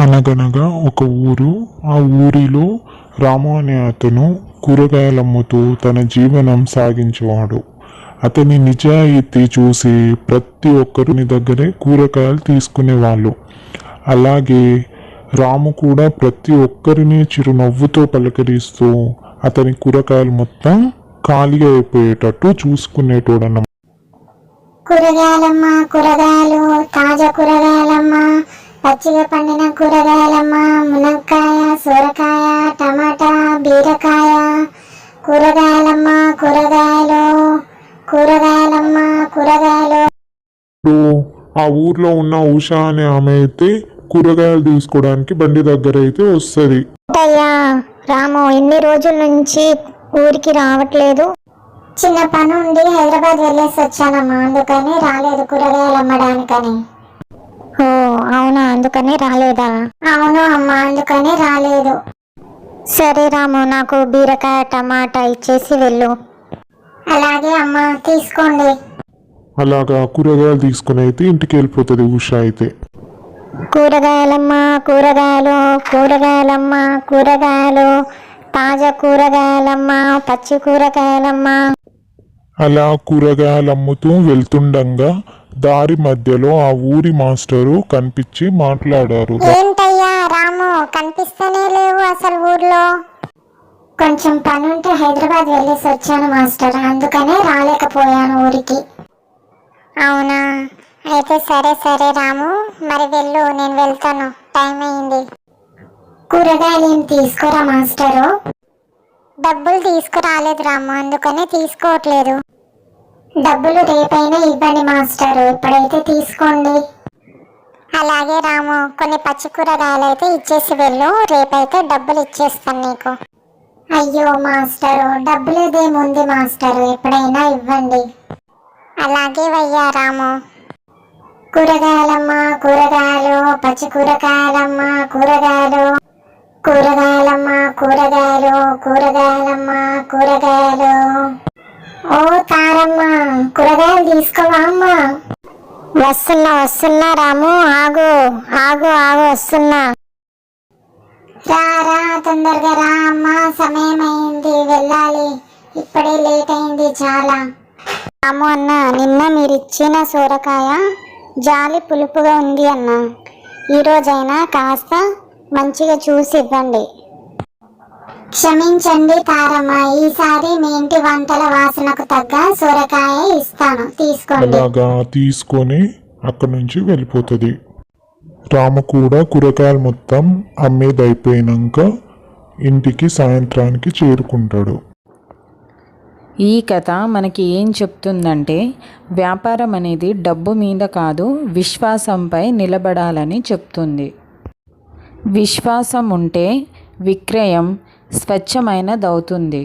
అనగనగా ఒక ఊరు. ఆ ఊరిలో రాము అనే అతను కూరగాయలమ్ముతూ తన జీవనం సాగించేవాడు. అతని నిజాయితీ చూసి ప్రతి ఒక్కరిని దగ్గరే కూరగాయలు తీసుకునేవాళ్ళు. అలాగే రాము కూడా ప్రతి ఒక్కరిని చిరునవ్వుతో పలకరిస్తూ అతని కూరగాయలు మొత్తం ఖాళీ అయిపోయేటట్టు చూసుకునేటోడన్నమాట. కూరగాయలమ్మా, కూరగాయలు, తాజా కూరగాయలమ్మా, పచ్చిగా పండిన కూరగాయలమ్మా, మునక్కాయ, సొరకాయ, టమాటా, బీరకాయ, కూరగాయలమ్మా, కూరగాయలు, కూరగాయలమ్మా, కూరగాయలు. ఇప్పుడు ఆ ఊర్లో ఉన్న ఉషా అనే ఆమె అయితే కూరగాయలు తీసుకోవడానికి బండి దగ్గర అయితే వస్తుంది. అయ్యా రాము, ఎన్ని రోజుల నుంచి ఊరికి రావట్లేదు? చిన్న పని ఉండి హైదరాబాద్ వెళ్ళేసి వచ్చానమ్మా, అందుకని రాలేదు కూరగాయలు అమ్మడానికని. ఓ అవునా, అందుకని రాలేదా? అవును అమ్మా, అందుకని రాలేదు. సరే రాము, నాకు బీరకాయ టమాటా ఇచ్చేసి వెళ్ళు. అలాగే అమ్మా, తీసుకోండి. అలాగా కూరగాయలు తీసుకుని అయితే ఇంటికి వెళ్ళిపోతుంది ఉషా అయితే. కూరగాయలమ్మా, కూరగాయలు, కూరగాయలమ్మా, కూరగాయలు, తాజా కూరగాయలమ్మా, పచ్చి కూరగాయలమ్మా. అలా కూరగాయలు అమ్ముతూ వెళ్తుండగా దారి మధ్యలో ఆ ఊరి మాస్టరు కనిపించి మాట్లాడారు. ఏంటయ్యా రాము, కనిపిస్తూనే లేవు అసలు ఊర్లో? కొంచెం పని ఉంటే హైదరాబాద్ వెళ్ళేసి వచ్చాను మాస్టర్, అందుకనే రాలేకపోయాను ఊరికి. అవునా, అయితే సరే సరే రాము, మరి వెళ్ళు, నేను వెళ్తాను, టైం అయింది. కూరగాయలు ఏం తీసుకోరా మాస్టరు? డబ్బులు తీసుకురాలేదు రాము, అందుకనే తీసుకోవట్లేదు. డబ్బులు రేపైనా ఇవ్వండి మాస్టరు, ఇప్పుడైతే తీసుకోండి. అలాగే రాము, కొన్ని పచ్చి కూరగాయలు అయితే ఇచ్చేసి వెళ్ళు, రేపైతే డబ్బులు ఇచ్చేస్తాను నీకు. అయ్యో మాస్టరు, డబ్బులేదేముంది మాస్టరు, ఎప్పుడైనా ఇవ్వండి. అలాగే వయ్యా రాము. కూరగాయలమ్మా, కూరగాయలు, పచ్చి కూరగాయలమ్మా, కూరగాయలు, కూరగాయలమ్మా, కూరగాయలు, కూరగాయలమ్మా, కూరగాయలు. ఓ తారమ్మా, కూరగాయలు తీసుకోవా అమ్మా? వస్తున్నా వస్తున్నా రాము, ఆగు ఆగు ఆగు, వస్తున్నా. రా తొందరగా రా అమ్మా, సమయం అయింది, వెళ్ళాలి, ఇప్పుడే లేట్ అయింది చాలా. రాము అన్న, నిన్న మీరిచ్చిన సొరకాయ జాలి పులుపుగా ఉంది అన్న, ఈరోజైనా కాస్త మంచిగా చూసి ఇవ్వండి. క్షమించండి తారమ్మ, ఈసారి మీ ఇంటి వంటల వాసనకు తగ్గ సొరకాయ ఇస్తాను, తీసుకోండి. అలాగా తీసుకొని అక్కడి నుంచి వెళ్ళిపోతుంది. రాము కూడా కూరగాయలు మొత్తం అమ్మేదైపోయినాక ఇంటికి సాయంత్రానికి చేరుకుంటాడు. ఈ కథ మనకి ఏం చెప్తుందంటే, వ్యాపారం అనేది డబ్బు మీద కాదు, విశ్వాసంపై నిలబడాలని చెప్తుంది. విశ్వాసం ఉంటే విక్రయం స్వచ్ఛమైనదవుతుంది.